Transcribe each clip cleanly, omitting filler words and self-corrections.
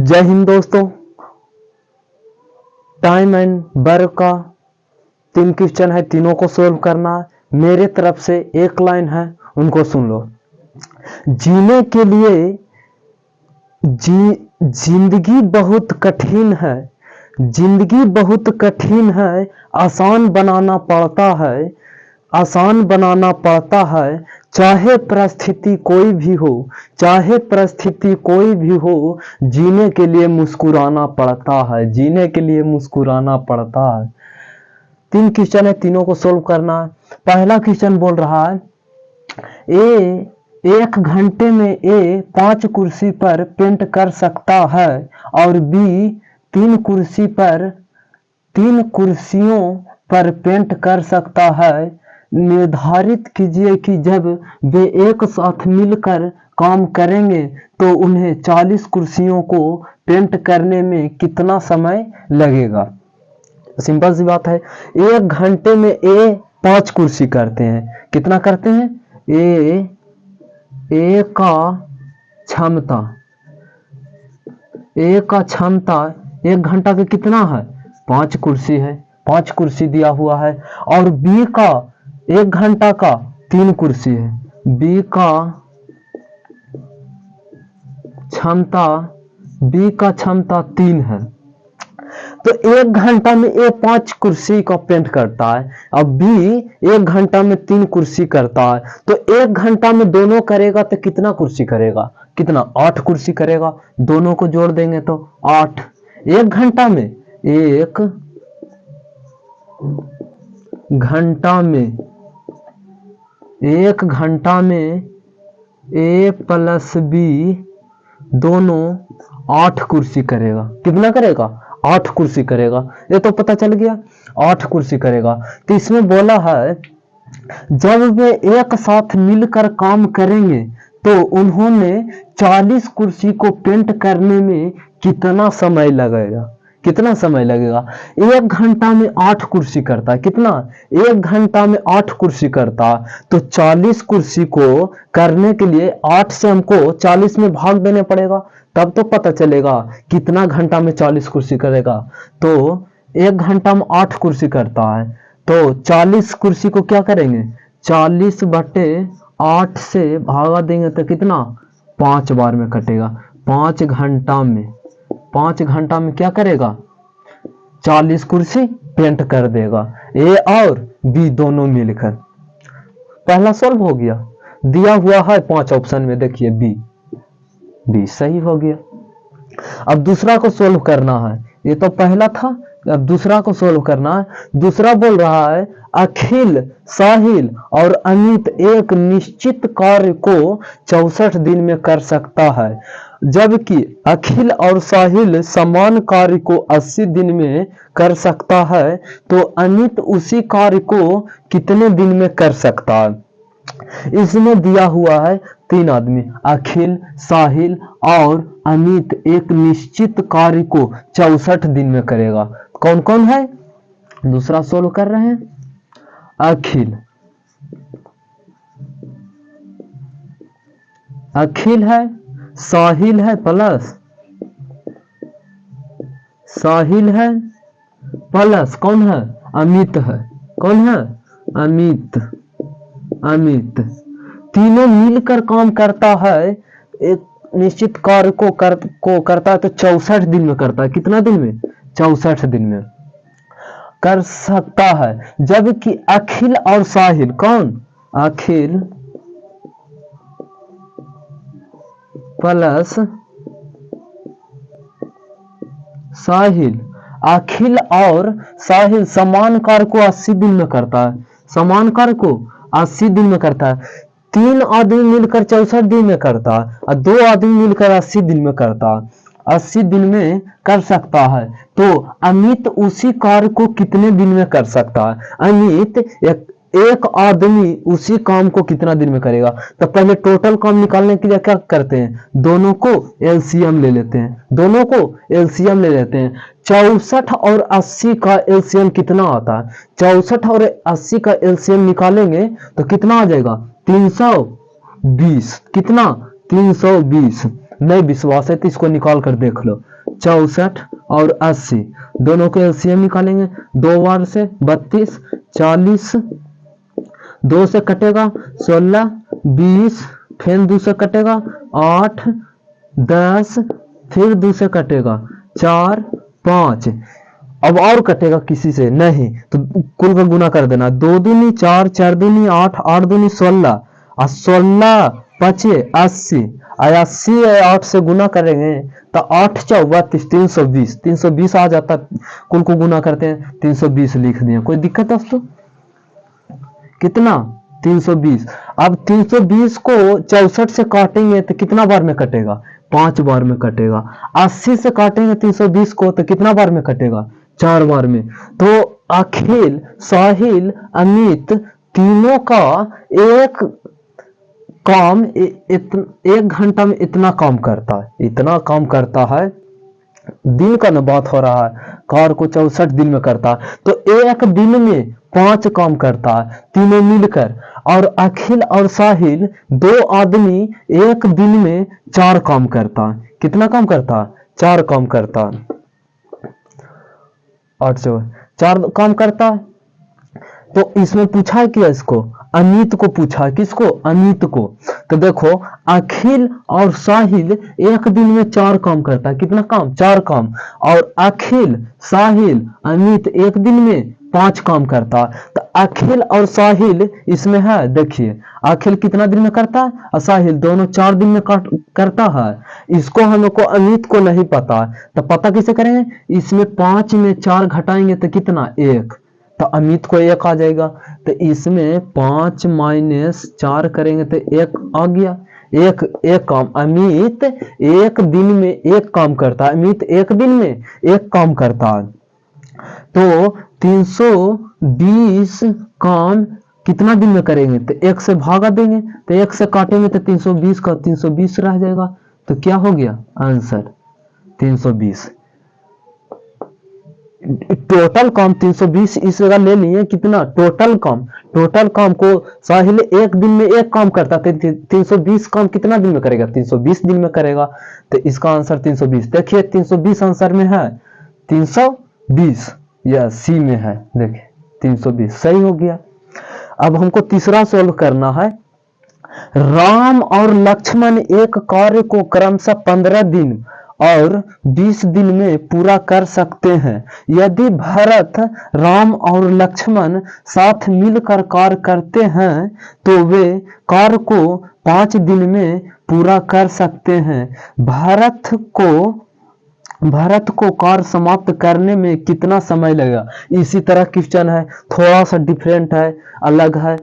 जय हिंद दोस्तों। Time and work का 3 क्वेश्चन है, तीनों को सोल्व करना है। मेरे तरफ से एक लाइन है, उनको सुन लो। जीने के लिए जिंदगी बहुत कठिन है, जिंदगी बहुत कठिन है, आसान बनाना पड़ता है, आसान बनाना पड़ता है। चाहे परिस्थिति कोई भी हो, चाहे परिस्थिति कोई भी हो, जीने के लिए मुस्कुराना पड़ता है, जीने के लिए मुस्कुराना पड़ता है। 3 क्वेश्चन है, तीनों को सोल्व करना है। पहला क्वेश्चन बोल रहा है ए 1 घंटे में ए 5 कुर्सी पर पेंट कर सकता है और बी 3 कुर्सियों पर पेंट कर सकता है। निर्धारित कीजिए कि जब वे एक साथ मिलकर काम करेंगे तो उन्हें 40 कुर्सियों को पेंट करने में कितना समय लगेगा। सिंपल सी बात है। 1 घंटे में ए 5 कुर्सी करते हैं। कितना करते हैं? ए का क्षमता 1 घंटा का कितना है? 5 कुर्सी है, 5 कुर्सी दिया हुआ है। और बी का 1 घंटा का 3 कुर्सी है, बी का क्षमता 3 है। तो 1 घंटा में ए 5 कुर्सी का पेंट करता है, अब बी 1 घंटा में 3 कुर्सी करता है। तो 1 घंटा में दोनों करेगा तो कितना कुर्सी करेगा? कितना? 8 कुर्सी करेगा। दोनों को जोड़ देंगे तो 8। 1 घंटा में एक घंटा में ए प्लस बी दोनों 8 कुर्सी करेगा। कितना करेगा? 8 कुर्सी करेगा। ये तो पता चल गया, 8 कुर्सी करेगा। तो इसमें बोला है जब वे एक साथ मिलकर काम करेंगे तो उन्होंने 40 कुर्सी को पेंट करने में कितना समय लगेगा? कितना समय लगेगा? 1 घंटा में 8 कुर्सी करता है। कितना? 1 घंटा में 8 कुर्सी करता है। तो 40 कुर्सी को करने के लिए 8 से हमको 40 में भाग देने पड़ेगा, तब तो पता चलेगा कितना घंटा में 40 कुर्सी करेगा। तो 1 घंटा में 8 कुर्सी करता है, तो 40 कुर्सी को क्या करेंगे? 40/8 से भागा देंगे तो कितना? 5 बार में कटेगा। 5 घंटा में क्या करेगा? 40 कुर्सी पेंट कर देगा, ए और बी दोनों मिलकर। पहला सॉल्व हो गया। दिया हुआ है 5 ऑप्शन में, देखिए बी सही हो गया। अब दूसरा को सोल्व करना है। ये तो पहला था, अब दूसरा को सोल्व करना है। दूसरा बोल रहा है अखिल, साहिल और अमित एक निश्चित कार्य को 64 दिन में कर सकता है, जबकि अखिल और साहिल समान कार्य को 80 दिन में कर सकता है। तो अमित उसी कार्य को कितने दिन में कर सकता है? इसमें दिया हुआ है 3 आदमी, अखिल, साहिल और अमित एक निश्चित कार्य को 64 दिन में करेगा। कौन कौन है? दूसरा सोल्व कर रहे हैं। अखिल है, साहिल है प्लस कौन है? अमित है। कौन है? अमित। तीनों मिलकर काम करता है, एक निश्चित कार्य को करता है तो 64 दिन में करता है। कितना दिन में? 64 दिन में कर सकता है। जबकि अखिल और साहिल, कौन? अखिल प्लस साहिल, अखिल और साहिल समान कार्य को 80 दिन में करता है। समान कार्य को 80 दिन में करता है। 3 आदमी मिलकर 64 दिन में करता है और 2 आदमी मिलकर 80 दिन में करता है। 80 दिन में कर सकता है। तो अमित उसी कार्य को कितने दिन में कर सकता है? अमित एक आदमी उसी काम को कितना दिन में करेगा? तो पहले टोटल काम निकालने के लिए क्या करते हैं? दोनों को एलसीएम ले लेते हैं। 64 और 80 का एलसीएम कितना आता है? 64 और 80 का एलसीएम निकालेंगे तो कितना आ जाएगा? 320। कितना? 320। नहीं विश्वास है तो इसको निकाल कर देख लो। 64 और 80, दोनों के एलसीएम निकालेंगे। 2 बार से 32, 40, 2 से कटेगा 16, 20, फिर 2 से कटेगा 8, 10, फिर 2 से कटेगा 4, 5। अब और कटेगा किसी से नहीं, तो कुल का गुना कर देना। 2 दूनी 4, 4 दूनी 8, 8 दूनी 16, और 16 5 80, 80 8 से गुना करेंगे तो 8 4 32, 320, 320 आ जाता। कुल को गुना करते हैं, 320 लिख दिए। कोई दिक्कत दोस्तों? कितना? 320। अब 320 को 64 से काटेंगे तो कितना बार में कटेगा? 5 बार में कटेगा। 80 से काटेंगे 320 को तो कितना बार में कटेगा? 4 बार में। तो अखिल, साहिल, अमित तीनों का एक काम एक घंटा में इतना काम करता है, इतना काम करता है। दिन का न बात हो रहा है, कार को 64 दिन में करता है, तो एक दिन में 5 काम करता है तीनों मिलकर। और अखिल और साहिल 2 आदमी एक दिन में 4 काम करता है। कितना काम करता है? 4 काम करता है। 8 से 4 काम करता है। तो इसमें पूछा है क्या? इसको अमित को पूछा है। किसको? अमित को। तो देखो, अखिल और साहिल एक दिन में 4 काम करता है। कितना काम? 4 काम। और अखिल, साहिल, अमित एक दिन में 5 काम करता है। तो अखिल और साहिल इसमें है, देखिए अखिल कितना दिन में करता है और साहिल दोनों 4 दिन में करता है। इसको हमको अमित को नहीं पता है, तो पता कैसे करेंगे? इसमें 5 में 4 घटाएंगे तो कितना? 1, तो अमित को 1 आ जाएगा। तो इसमें 5 माइनस 4 करेंगे तो 1 आ गया। एक काम। अमित एक दिन में 1 काम करता है। अमित एक दिन में 1 काम करता है। तो 320 काम कितना दिन में करेंगे? तो 1 से भागा देंगे, तो 1 से काटेंगे तो 320 का 320 रह जाएगा। तो क्या हो गया आंसर? 320। टोटल काम 320 इस जगह ले लिए। कितना टोटल काम? टोटल काम को साहिल एक दिन में 1 काम करता है, 320 काम कितना दिन में करेगा? 320 दिन में करेगा। तो इसका आंसर 320। देखिए 320 आंसर में है, 320 या सी में है। देखिए 320 सही हो गया। अब हमको तीसरा सॉल्व करना है। राम और लक्ष्मण एक कार्य को क्रमशः 15 दिन और 20 दिन में पूरा कर सकते हैं। यदि भरत, राम और लक्ष्मण साथ मिलकर कार्य करते हैं तो वे कार्य को 5 दिन में पूरा कर सकते हैं। भरत को कार्य समाप्त करने में कितना समय लगेगा? इसी तरह क्वेश्चन है, थोड़ा सा डिफरेंट है, अलग है,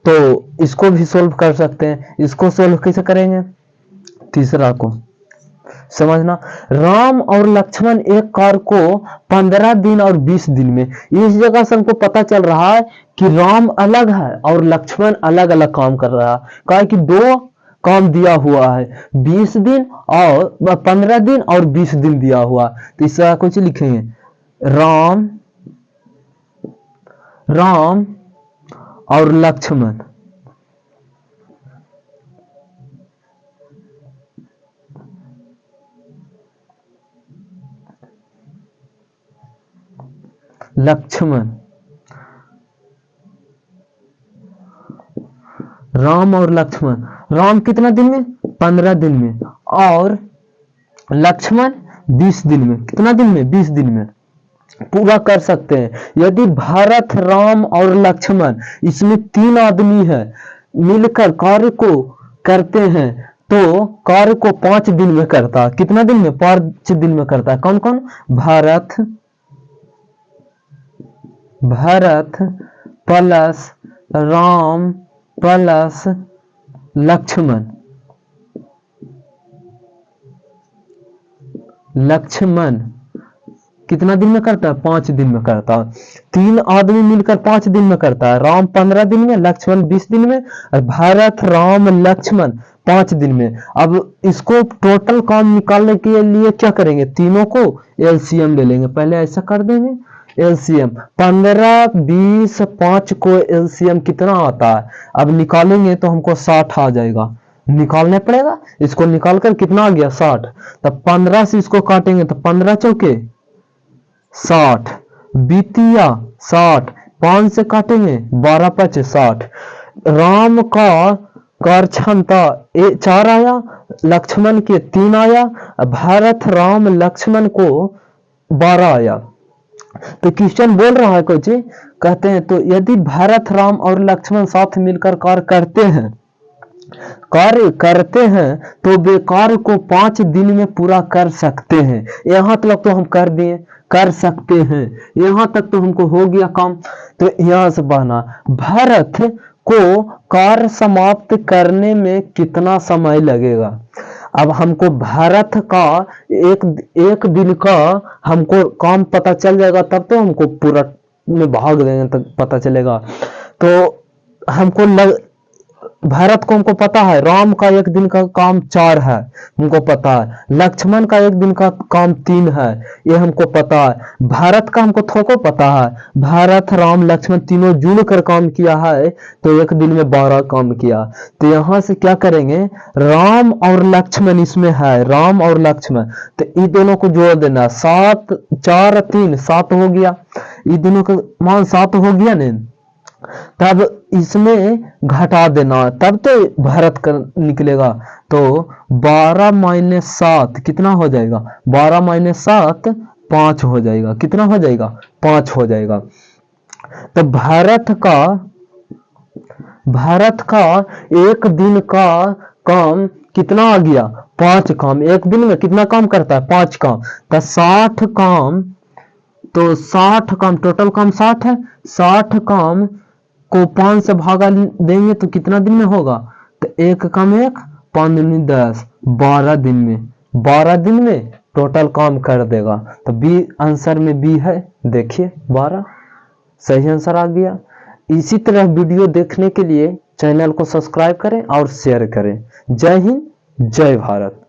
तो इसको भी सोल्व कर सकते हैं। इसको सोल्व कैसे करेंगे? तीसरा को समझना। राम और लक्ष्मण एक कार्य को 15 दिन और 20 दिन में। इस जगह से हमको पता चल रहा है कि राम अलग है और लक्ष्मण अलग अलग काम कर रहा है। कहा कि 2 काम दिया हुआ है, 20 दिन और 15 दिन और 20 दिन दिया हुआ। तो इस जगह कुछ लिखेंगे, राम और लक्ष्मण राम और लक्ष्मण। राम कितना दिन में? 15 दिन में। और लक्ष्मण 20 दिन में। कितना दिन में? 20 दिन में पूरा कर सकते हैं। यदि भरत, राम और लक्ष्मण इसमें 3 आदमी है, मिलकर कार्य को करते हैं तो कार्य को 5 दिन में करता है। कितना दिन में? 5 दिन में करता है। कौन कौन? भरत प्लस राम प्लस लक्ष्मण कितना दिन में करता है? 5 दिन में करता है। 3 आदमी मिलकर 5 दिन में करता है। राम 15 दिन में, लक्ष्मण 20 दिन में, और भरत, राम, लक्ष्मण 5 दिन में। अब इसको टोटल काम निकालने के लिए क्या करेंगे? तीनों को एलसीएम ले लेंगे। पहले ऐसा कर देंगे, एलसीएम 15 20 5 को एलसीएम कितना आता है? अब निकालेंगे तो हमको 60 आ जाएगा। निकालने पड़ेगा। इसको निकाल कर कितना आ गया 60, तब 15 से इसको काटेंगे तो 15 चौके 60, बीतिया 60, 5 से काटेंगे 12 पचे 60। राम का कार्य क्षमता 4 आया, लक्ष्मण के 3 आया, भरत राम लक्ष्मण को 12 आया। तो क्वेश्चन बोल रहा है कोई चीज, कहते हैं तो यदि भरत राम और लक्ष्मण साथ मिलकर कार्य करते हैं तो वे कार्य को 5 दिन में पूरा कर सकते हैं। यहां तक तो हम कर दिए, कर सकते हैं, यहां तक तो हमको हो गया काम। तो यहां से बना भरत को कार्य समाप्त करने में कितना समय लगेगा। अब हमको भारत का एक दिन का हमको काम पता चल जाएगा, तब तो हमको पूरा में भाग देंगे तब पता चलेगा। तो हमको भारत को हमको पता है राम का एक दिन का काम 4 है, हमको पता है। लक्ष्मण का एक दिन का काम 3 है, ये हमको पता है। भारत का हमको थोको पता है, भारत राम लक्ष्मण तीनों जुड़ कर काम किया है तो एक दिन में 12 काम किया। तो यहां से क्या करेंगे, राम और लक्ष्मण इसमें है, राम और लक्ष्मण, तो इन दोनों को जोड़ देना। 7 4 3 7 हो गया, इन दोनों का मान 7 हो गया ने, तब इसमें घटा देना, तब तो भारत का निकलेगा। तो 12 - 7 कितना हो जाएगा, 12 - 7 5 हो जाएगा। कितना हो जाएगा, 5 हो जाएगा। तो भारत का एक दिन का काम कितना आ गया, 5 काम। एक दिन में कितना काम करता है, 5 काम। तो 60 काम, तो 60 काम टोटल काम 60 है, 60 काम को 5 से भागा देंगे तो कितना दिन में होगा, तो 1 कम 1 5 दूनी 10, 12 दिन में, 12 दिन में टोटल काम कर देगा। तो बी आंसर में बी है, देखिए 12 सही आंसर आ गया। इसी तरह वीडियो देखने के लिए चैनल को सब्सक्राइब करें और शेयर करें। जय हिंद, जय भारत।